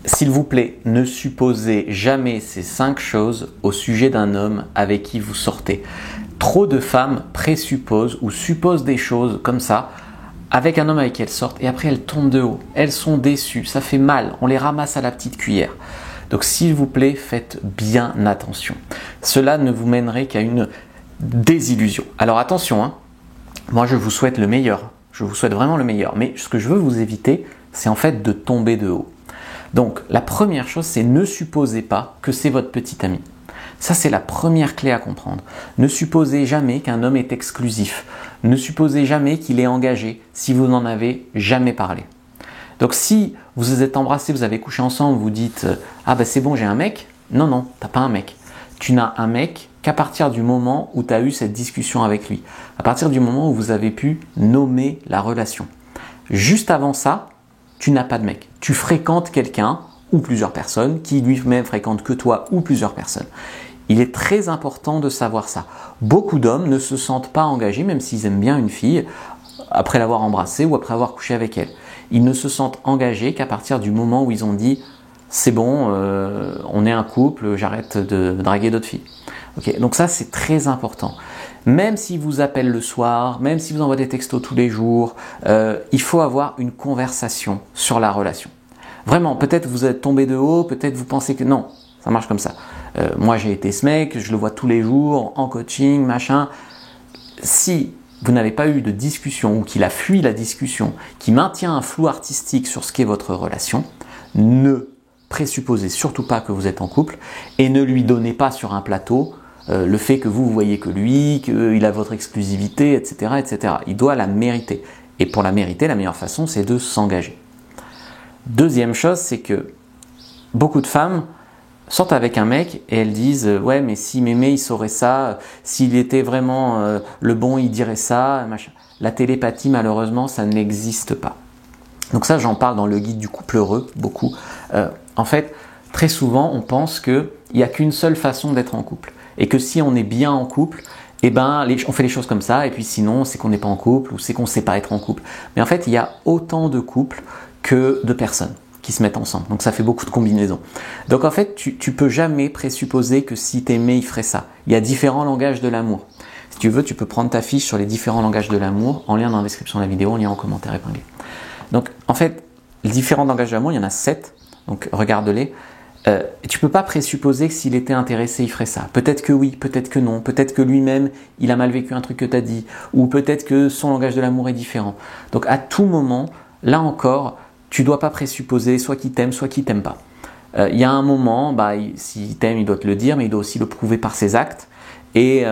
S'il vous plaît, ne supposez jamais ces 5 choses au sujet d'un homme avec qui vous sortez. Trop de femmes présupposent ou supposent des choses comme ça avec un homme avec qui elles sortent et après elles tombent de haut. Elles sont déçues, ça fait mal, on les ramasse à la petite cuillère. Donc s'il vous plaît, faites bien attention. Cela ne vous mènerait qu'à une désillusion. Alors attention, hein, moi je vous souhaite le meilleur, je vous souhaite vraiment le meilleur, mais ce que je veux vous éviter, c'est en fait de tomber de haut. Donc la première chose, c'est ne supposez pas que c'est votre petit ami. Ça, c'est la première clé à comprendre. Ne supposez jamais qu'un homme est exclusif. Ne supposez jamais qu'il est engagé si vous n'en avez jamais parlé. Donc si vous vous êtes embrassés, vous avez couché ensemble, vous dites « Ah ben c'est bon, j'ai un mec ». Non, non, t'as pas un mec. Tu n'as un mec qu'à partir du moment où tu as eu cette discussion avec lui. À partir du moment où vous avez pu nommer la relation. Juste avant ça, tu n'as pas de mec. Tu fréquentes quelqu'un ou plusieurs personnes qui lui-même fréquentent que toi ou plusieurs personnes. Il est très important de savoir ça. Beaucoup d'hommes ne se sentent pas engagés, même s'ils aiment bien une fille, après l'avoir embrassée ou après avoir couché avec elle. Ils ne se sentent engagés qu'à partir du moment où ils ont dit « c'est bon, on est un couple, j'arrête de draguer d'autres filles ». Okay, donc ça, c'est très important. Même s'ils vous appellent le soir, même si vous envoient des textos tous les jours, il faut avoir une conversation sur la relation. Vraiment, peut-être vous êtes tombé de haut, peut-être vous pensez que non, ça marche comme ça. Moi, j'ai été ce mec, je le vois tous les jours, en coaching, machin. Si vous n'avez pas eu de discussion ou qu'il a fui la discussion, qui maintient un flou artistique sur ce qu'est votre relation, ne présupposez surtout pas que vous êtes en couple et ne lui donnez pas sur un plateau le fait que vous voyez que lui, qu'il a votre exclusivité, etc., etc. Il doit la mériter. Et pour la mériter, la meilleure façon, c'est de s'engager. Deuxième chose, c'est que beaucoup de femmes sortent avec un mec et elles disent « Ouais, mais si m'aimait, il saurait ça. S'il était vraiment le bon, il dirait ça. » machin. La télépathie, malheureusement, ça n'existe pas. Donc ça, j'en parle dans le guide du couple heureux, beaucoup. En fait, très souvent, on pense qu'il n'y a qu'une seule façon d'être en couple. Et que si on est bien en couple, eh ben, on fait les choses comme ça. Et puis sinon, c'est qu'on n'est pas en couple ou c'est qu'on ne sait pas être en couple. Mais en fait, il y a autant de couples que de personnes qui se mettent ensemble. Donc ça fait beaucoup de combinaisons. Donc en fait, tu peux jamais présupposer que si t'aimais, il ferait ça. Il y a différents langages de l'amour. Si tu veux, tu peux prendre ta fiche sur les différents langages de l'amour, en lien dans la description de la vidéo, en lien en commentaire épinglé. Donc en fait, les différents langages de l'amour, il y en a 7, donc regarde-les. Tu peux pas présupposer que s'il était intéressé, il ferait ça. Peut-être que oui, peut-être que non, peut-être que lui-même, il a mal vécu un truc que tu as dit, ou peut-être que son langage de l'amour est différent. Donc à tout moment, là encore, tu dois pas présupposer soit qu'il t'aime, soit qu'il t'aime pas. Il y a un moment, s'il t'aime, il doit te le dire, mais il doit aussi le prouver par ses actes. Et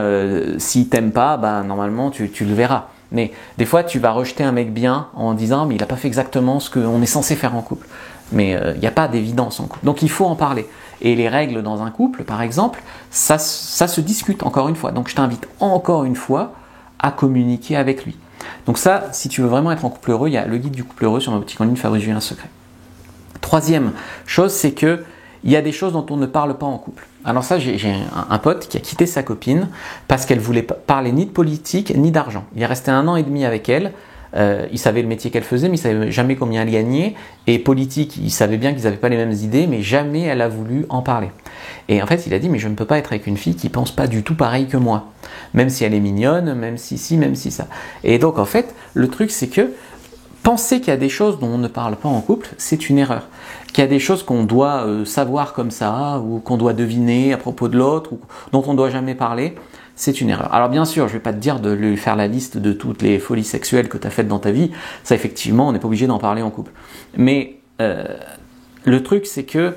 s'il t'aime pas, normalement, tu le verras. Mais des fois, tu vas rejeter un mec bien en disant « mais il n'a pas fait exactement ce qu'on est censé faire en couple ». Mais il n'y a pas d'évidence en couple. Donc il faut en parler. Et les règles dans un couple, par exemple, ça se discute encore une fois. Donc je t'invite encore une fois à communiquer avec lui. Donc ça, si tu veux vraiment être en couple heureux, il y a le guide du couple heureux sur ma boutique en ligne Fabrice Julien Secret. Troisième chose, c'est que il y a des choses dont on ne parle pas en couple. Alors ça, j'ai un pote qui a quitté sa copine parce qu'elle voulait parler ni de politique ni d'argent. Il est resté 1 an et demi avec elle. Il savait le métier qu'elle faisait, mais il savait jamais combien elle gagnait. Et politique, il savait bien qu'ils n'avaient pas les mêmes idées, mais jamais elle a voulu en parler. Et en fait, il a dit, mais je ne peux pas être avec une fille qui pense pas du tout pareil que moi. Même si elle est mignonne, même si ci, même si ça. Et donc, en fait, le truc, c'est que penser qu'il y a des choses dont on ne parle pas en couple, c'est une erreur. Qu'il y a des choses qu'on doit savoir comme ça, ou qu'on doit deviner à propos de l'autre, ou dont on ne doit jamais parler, c'est une erreur. Alors bien sûr, je ne vais pas te dire de lui faire la liste de toutes les folies sexuelles que tu as faites dans ta vie. Ça, effectivement, on n'est pas obligé d'en parler en couple. Mais le truc, c'est que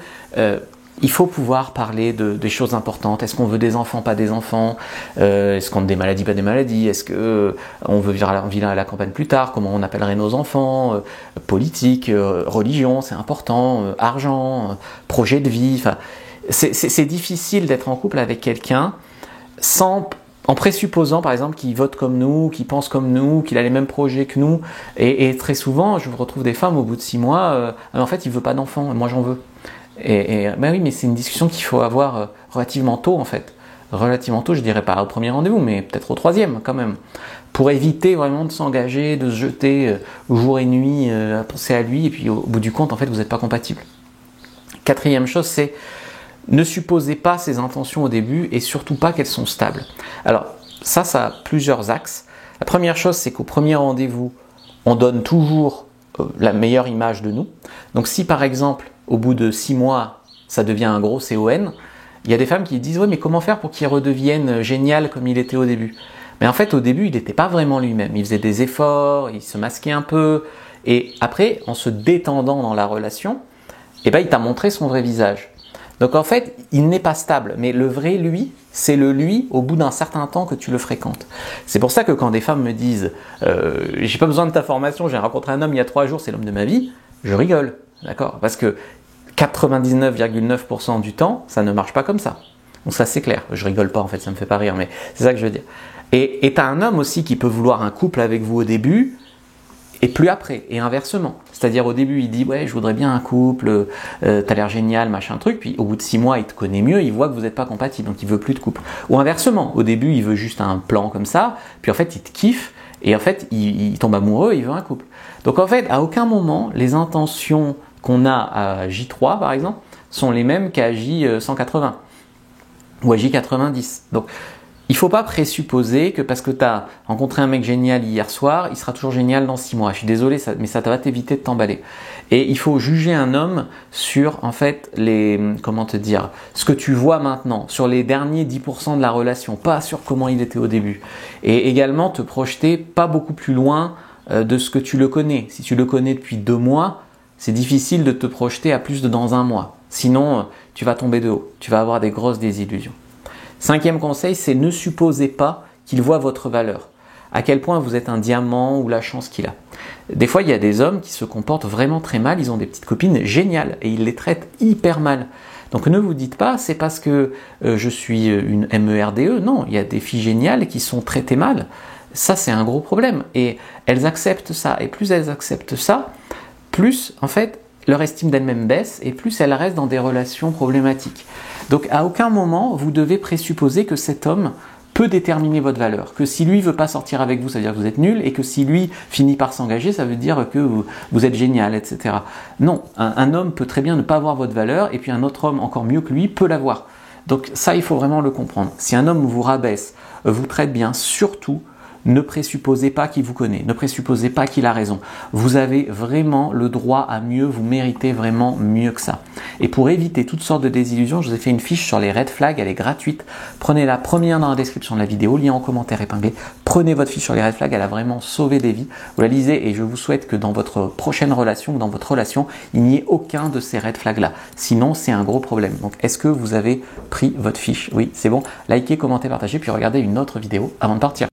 il faut pouvoir parler des choses importantes. Est-ce qu'on veut des enfants, pas des enfants? Est-ce qu'on a des maladies, pas des maladies? Est-ce qu'on veut vivre à la campagne plus tard? Comment on appellerait nos enfants? Politique, religion, c'est important. Argent, projet de vie. Enfin, c'est difficile d'être en couple avec quelqu'un en présupposant par exemple qu'il vote comme nous, qu'il pense comme nous, qu'il a les mêmes projets que nous. Et très souvent, je retrouve des femmes au bout de 6 mois, en fait, il veut pas d'enfants, moi j'en veux. Oui, mais c'est une discussion qu'il faut avoir relativement tôt en fait. Relativement tôt, je dirais pas au premier rendez-vous, mais peut-être au 3e quand même. Pour éviter vraiment de s'engager, de se jeter jour et nuit à penser à lui, et puis au bout du compte, en fait, vous n'êtes pas compatibles. Quatrième chose, c'est ne supposez pas ses intentions au début et surtout pas qu'elles sont stables. Alors ça a plusieurs axes. La première chose, c'est qu'au premier rendez-vous, on donne toujours la meilleure image de nous. Donc si par exemple, au bout de 6 mois, ça devient un gros CON, il y a des femmes qui disent « Ouais, mais comment faire pour qu'il redevienne génial comme il était au début ?» Mais en fait, au début, il n'était pas vraiment lui-même. Il faisait des efforts, il se masquait un peu. Et après, en se détendant dans la relation, il t'a montré son vrai visage. Donc en fait, il n'est pas stable, mais le vrai lui, c'est le lui au bout d'un certain temps que tu le fréquentes. C'est pour ça que quand des femmes me disent j'ai pas besoin de ta formation, j'ai rencontré un homme il y a 3 jours, c'est l'homme de ma vie, je rigole, d'accord? Parce que 99,9% du temps, ça ne marche pas comme ça. Donc ça c'est clair, je rigole pas en fait, ça me fait pas rire, mais c'est ça que je veux dire. Et t'as un homme aussi qui peut vouloir un couple avec vous au début, et plus après, et inversement. C'est-à-dire au début, il dit « Ouais, je voudrais bien un couple, t'as l'air génial, machin truc », puis au bout de 6 mois, il te connaît mieux, il voit que vous n'êtes pas compatibles, donc il veut plus de couple. Ou inversement, au début, il veut juste un plan comme ça, puis en fait, il te kiffe, et en fait, il tombe amoureux, il veut un couple. Donc en fait, à aucun moment, les intentions qu'on a à J3, par exemple, sont les mêmes qu'à J180, ou à J90. Donc, il ne faut pas présupposer que parce que tu as rencontré un mec génial hier soir, il sera toujours génial dans 6 mois. Je suis désolé, mais ça va t'éviter de t'emballer. Et il faut juger un homme sur, en fait, ce que tu vois maintenant, sur les derniers 10% de la relation, pas sur comment il était au début. Et également te projeter pas beaucoup plus loin de ce que tu le connais. Si tu le connais depuis 2 mois, c'est difficile de te projeter à plus de dans 1 mois. Sinon, tu vas tomber de haut. Tu vas avoir des grosses désillusions. 5e conseil, c'est ne supposez pas qu'il voit votre valeur. À quel point vous êtes un diamant ou la chance qu'il a. Des fois, il y a des hommes qui se comportent vraiment très mal, ils ont des petites copines géniales et ils les traitent hyper mal. Donc ne vous dites pas, c'est parce que je suis une MERDE. Non, il y a des filles géniales qui sont traitées mal. Ça, c'est un gros problème. Et elles acceptent ça. Et plus elles acceptent ça, plus, en fait, leur estime d'elles-mêmes baisse et plus elles restent dans des relations problématiques. Donc à aucun moment vous devez présupposer que cet homme peut déterminer votre valeur. Que si lui veut pas sortir avec vous, ça veut dire que vous êtes nul, et que si lui finit par s'engager, ça veut dire que vous êtes génial, etc. Non, un homme peut très bien ne pas avoir votre valeur, et puis un autre homme encore mieux que lui peut l'avoir. Donc ça, il faut vraiment le comprendre. Si un homme vous rabaisse, vous traite bien, surtout, ne présupposez pas qu'il vous connaît, ne présupposez pas qu'il a raison. Vous avez vraiment le droit à mieux, vous méritez vraiment mieux que ça. Et pour éviter toutes sortes de désillusions, je vous ai fait une fiche sur les red flags, elle est gratuite. Prenez-la, première dans la description de la vidéo, lien en commentaire épinglé. Prenez votre fiche sur les red flags, elle a vraiment sauvé des vies. Vous la lisez et je vous souhaite que dans votre prochaine relation ou dans votre relation, il n'y ait aucun de ces red flags là. Sinon, c'est un gros problème. Donc, est-ce que vous avez pris votre fiche? Oui, c'est bon. Likez, commentez, partagez, puis regardez une autre vidéo avant de partir.